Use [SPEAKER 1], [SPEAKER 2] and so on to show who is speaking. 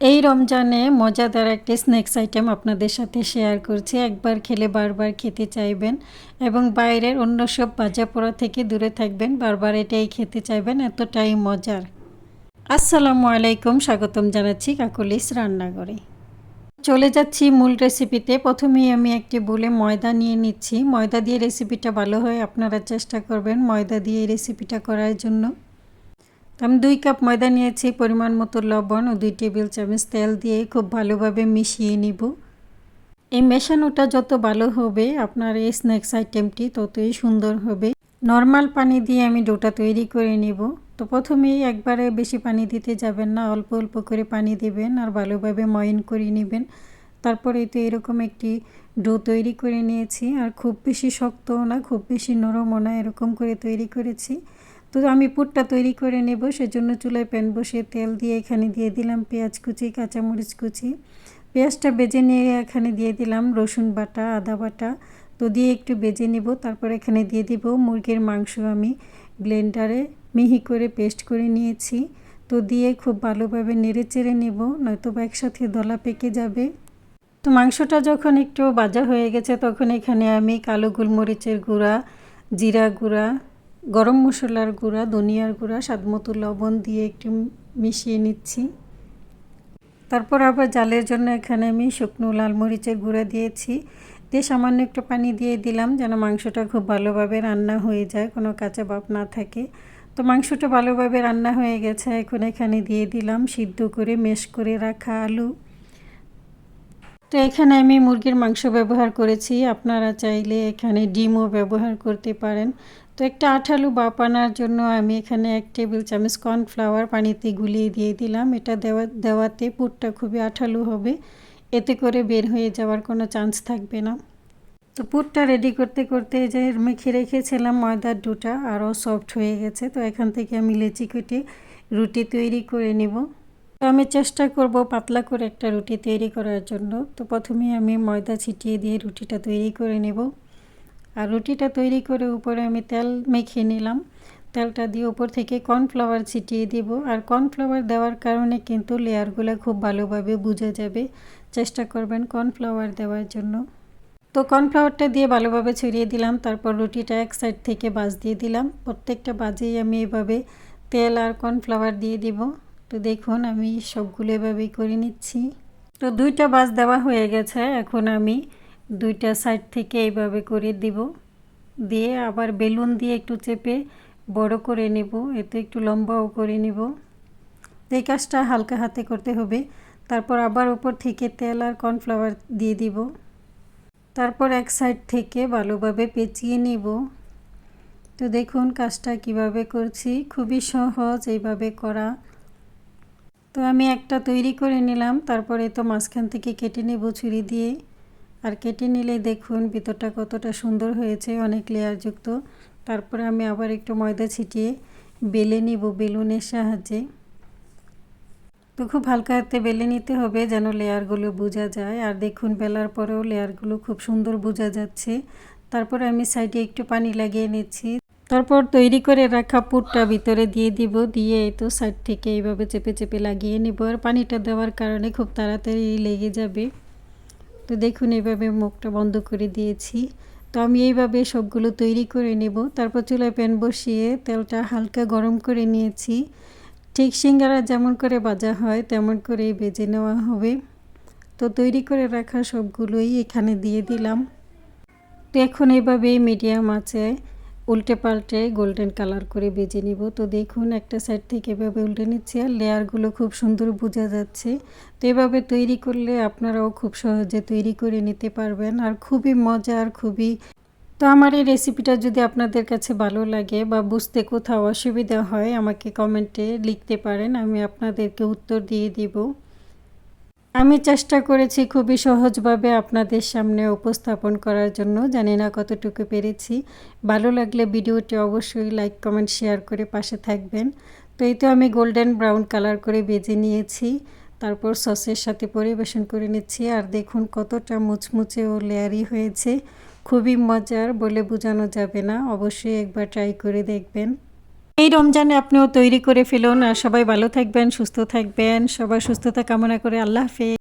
[SPEAKER 1] এই রমজানে মজাদার একটি স্ন্যাক্স আইটেম আপনাদের সাথে শেয়ার করছি। একবার খেলে বারবার খেতে চাইবেন এবং বাইরের অন্য সব ভাজা পোড়া থেকে দূরে থাকবেন, বারবার এটাই খেতে চাইবেন, এতটাই মজার। আসসালামু আলাইকুম, স্বাগতম জানাচ্ছি কাকলিস রান্নাঘরে। চলে যাচ্ছি মূল রেসিপিতে। প্রথমেই আমি একটি বোলে ময়দা নিয়ে নিচ্ছি। ময়দা দিয়ে রেসিপিটা ভালো হয়, আপনারা চেষ্টা করবেন ময়দা দিয়ে এই রেসিপিটা করার জন্য। আমি 2 কাপ ময়দা নিয়েছি, পরিমাণ মতো লবণ ও 2 টেবিল চামচ তেল দিয়ে খুব ভালোভাবে মিশিয়ে নিব। এই মেশানোটা যত ভালো হবে আপনার এই স্ন্যাক্স আইটেমটি ততই সুন্দর হবে। নর্মাল পানি দিয়ে আমি ডোটা তৈরি করে নিব। তো প্রথমেই একবারে বেশি পানি দিতে যাবেন না, অল্প অল্প করে পানি দিবেন আর ভালোভাবে ময়ন করে নেবেন। তারপরে তো এরকম একটি ডো তৈরি করে নিয়েছি, আর খুব বেশি শক্তও না খুব বেশি নরমও না, এরকম করে তৈরি করেছি। তো আমি পুরটা তৈরি করে নেব, সেজন্য চুলায় প্যান বসিয়ে তেল দিয়ে এখানে দিয়ে দিলাম পেঁয়াজ কুচি, কাঁচামরিচ কুচি। পেঁয়াজটা বেজে নিয়ে এখানে দিয়ে দিলাম রসুন বাটা, আদা বাটা। তো দিয়ে একটু বেজে নেব। তারপর এখানে দিয়ে দিব মুরগির মাংস, আমি ব্লেন্ডারে মিহি করে পেস্ট করে নিয়েছি। তো দিয়ে খুব ভালোভাবে নেড়ে চেড়ে নেব, নয়তো বা একসাথে দলা পেকে যাবে। তো মাংসটা যখন একটু ভাজা হয়ে গেছে তখন এখানে আমি কালো গোলমরিচের গুঁড়া, জিরা গুঁড়া, গরম মশলার গুঁড়া, ধনিয়ার গুঁড়া, স্বাদমতো লবণ দিয়ে একটু মিশিয়ে নিচ্ছি। তারপর আবার জালের জন্য এখানে আমি শুকনো লাল মরিচের গুঁড়া দিয়েছি। দিয়ে সামান্য একটু পানি দিয়ে দিলাম যেন মাংসটা খুব ভালোভাবে রান্না হয়ে যায়, কোনো কাঁচা ভাব না থাকে। তো মাংসটা ভালোভাবে রান্না হয়ে গেছে। এখন এখানে দিয়ে দিলাম সিদ্ধ করে মেশ করে রাখা আলু। তো এখানে আমি মুরগির মাংস ব্যবহার করেছি, আপনারা চাইলে এখানে ডিমও ব্যবহার করতে পারেন। তো একটা আঠালো ভাপ আনার জন্য আমি এখানে 1 টেবিল চামচ কর্নফ্লাওয়ার পানিতে গুলিয়ে দিয়ে দিলাম। এটা দেওয়াতে পুরটা খুবই আঠালো হবে, এতে করে বের হয়ে যাওয়ার কোনো চান্স থাকবে না। তো পুরটা রেডি করতে করতে যে মেখে রেখেছিলাম ময়দার ডোটা আরও সফট হয়ে গেছে। তো এখান থেকে আমি লেচি কেটে রুটি তৈরি করে নেব। তো আমি চেষ্টা করব পাতলা করে একটা রুটি তৈরি করার জন্য। তো প্রথমে আমি ময়দা ছিটিয়ে দিয়ে রুটিটা তৈরি করে নেব। আর রুটিটা তৈরি করে উপরে আমি তেল মেখে নিলাম। তেলটা দিয়ে উপর থেকে কর্নফ্লাওয়ার ছিটিয়ে দেব। আর কর্নফ্লাওয়ার দেওয়ার কারণে কিন্তু লেয়ারগুলো খুব ভালোভাবে বোঝা যাবে, চেষ্টা করবেন কর্নফ্লাওয়ার দেওয়ার জন্য। তো কর্নফ্লাওয়ারটা দিয়ে ভালোভাবে ছড়িয়ে দিলাম। তারপর রুটিটা এক সাইড থেকে ভাঁজ দিয়ে দিলাম। প্রত্যেকটা ভাজেই আমি এভাবে তেল আর কর্নফ্লাওয়ার দিয়ে দিব। তো দেখুন আমি সবগুলো এভাবেই করে নিচ্ছি। তো 2টা ভাঁজ দেওয়া হয়ে গেছে, এখন আমি 2টা সাইড থেকে এইভাবে করে দিব। দিয়ে আবার বেলুন দিয়ে একটু চেপে বড় করে নেব, এতে একটু লম্বাও করে নেব। এই কাজটা হালকা হাতে করতে হবে। তারপর আবার উপর থেকে তেল আর কর্নফ্লাওয়ার দিয়ে দিব। তারপর এক সাইড থেকে ভালোভাবে পেঁচিয়ে নেব। তো দেখুন কাজটা কিভাবে করছি, খুবই সহজ এইভাবে করা। তো আমি একটা তৈরি করে নিলাম। তারপরে তো মাঝখান থেকে কেটে নেব ছুরি দিয়ে। আর কেটে নিলে দেখুন ভিতরটা কতটা সুন্দর হয়েছে, অনেক লেয়ারযুক্ত। তারপরে আমি আবার একটু ময়দা ছিটিয়ে বেলে নিব বেলুনের সাহায্যে। তো খুব হালকা হাতে বেলে নিতে হবে যেন লেয়ারগুলো বোঝা যায়। আর দেখুন বেলার পরেও লেয়ারগুলো খুব সুন্দর বোঝা যাচ্ছে। তারপরে আমি সাইডে একটু পানি লাগিয়ে নিচ্ছি। তারপর তৈরি করে রাখা পুরটা ভিতরে দিয়ে দিব। দিয়ে তো সাইড থেকে এইভাবে চেপে চেপে লাগিয়ে নিব। আর পানিটা দেওয়ার কারণে খুব তাড়াতাড়ি লেগে যাবে। তো দেখুন এইভাবে মুখটা বন্ধ করে দিয়েছি। তো আমি এইভাবে সবগুলো তৈরি করে নেব। তারপর চুলায় প্যান বসিয়ে তেলটা হালকা গরম করে নিয়েছি। ঠিক সিঙ্গারা যেমন করে ভাজা হয় তেমন করেই ভেজে নেওয়া হবে। তো তৈরি করে রাখা সবগুলোই এখানে দিয়ে দিলাম। তো এখন এইভাবেই মিডিয়াম আঁচে উল্টে পাল্টে গোল্ডেন কালার করে ভেজে নিব। তো দেখুন একটা সাইড থেকে এভাবে উল্টে নিচ্ছি আর লেয়ারগুলো খুব সুন্দর বোঝা যাচ্ছে। তো এভাবে তৈরি করলে আপনারাও খুব সহজে তৈরি করে নিতে পারবেন, আর খুবই মজার খুবই। তো আমার এই রেসিপিটা যদি আপনাদের কাছে ভালো লাগে বা বুঝতে কোথাও অসুবিধা হয় আমাকে কমেন্টে লিখতে পারেন, আমি আপনাদেরকে উত্তর দিয়ে দিব। আমি চেষ্টা করেছি খুবই সহজভাবে আপনাদের সামনে উপস্থাপন করার জন্য, জানি না কতটুকু পেরেছি। ভালো লাগলে ভিডিওটি অবশ্যই লাইক কমেন্ট শেয়ার করে পাশে থাকবেন। তো এই তো আমি গোল্ডেন ব্রাউন কালার করে ভেজে নিয়েছি। তারপর সসের সাথে পরিবেশন করে নিচ্ছি। আর দেখুন কতটা মুচমুচে ও লেয়ারি হয়েছে, খুবই মজার, বলে বোঝানো যাবে না। অবশ্যই একবার ট্রাই করে দেখবেন। এই রমজানে আপনিও তৈরি করে ফেলুন। আর সবাই ভালো থাকবেন, সুস্থ থাকবেন। সবার সুস্থতা কামনা করে আল্লাহ হাফেজ।